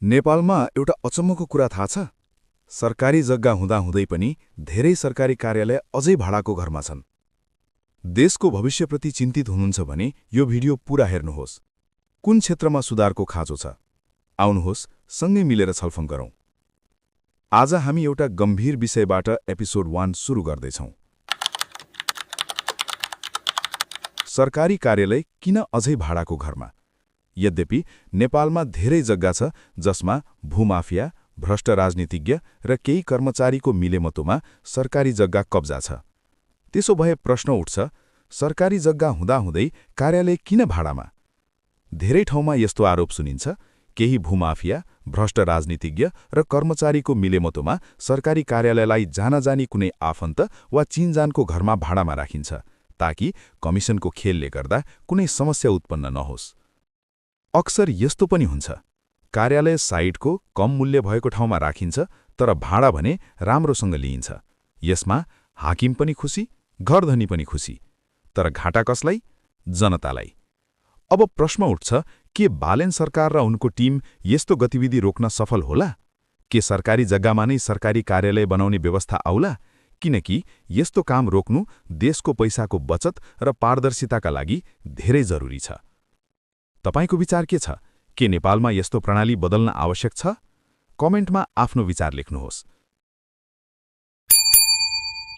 नेपालमा एउटा अचम्मको कुरा थाहा छ? सरकारी जग्गा हुँदाहुँदै पनि धेरै सरकारी कार्यालय अझै भाडाको घरमा छन्। देशको भविष्यप्रति चिन्तित हुनुहुन्छ भने यो भिडियो पूरा हेर्नुहोस्। कुन क्षेत्रमा सुधारको खाँचो छ? आउनुहोस् सँगै मिलेर छलफल गरौँ। आज हामी एउटा गम्भीर विषयबाट एपिसोड 1 सुरु गर्दैछौँ। सरकारी कार्यालय किन अझै भाडाको घरमा? यद्यपि नेपालमा धेरै जग्गा छ जसमा भूमाफिया, भ्रष्ट राजनीतिज्ञ र केही कर्मचारीको मिलेमतोमा सरकारी जग्गा कब्जा छ। त्यसो भए प्रश्न उठ्छ, सरकारी जग्गा हुँदाहुँदै कार्यालय किन भाडामा? धेरै ठाउँमा यस्तो आरोप सुनिन्छ, केही भूमाफिया, भ्रष्ट राजनीतिज्ञ र कर्मचारीको मिलेमतोमा सरकारी कार्यालयलाई जानाजानी कुनै आफन्त वा चिनजानको घरमा भाडामा राखिन्छ, ताकि कमिसनको खेलले गर्दा कुनै समस्या उत्पन्न नहोस्। अक्सर यस्तो पनि हुन्छ, कार्यालय साइटको कम मूल्य भएको ठाउँमा राखिन्छ, तर भाडा भने राम्रोसँग लिइन्छ। यसमा हाकिम पनि खुसी, घरधनी पनि खुसी। तर घाटा कसलाई? जनतालाई। अब प्रश्न उठ्छ, के बालेन सरकार र उनको टिम यस्तो गतिविधि रोक्न सफल होला? के सरकारी जग्गामा नै सरकारी कार्यालय बनाउने व्यवस्था आउला? किनकि यस्तो काम रोक्नु देशको पैसाको बचत र पारदर्शिताका लागि धेरै जरुरी छ। तपाईको विचार के छ? के नेपालमा यस्तो प्रणाली बदल्न आवश्यक छ? कमेन्टमा आफ्नो विचार लेख्नुहोस्।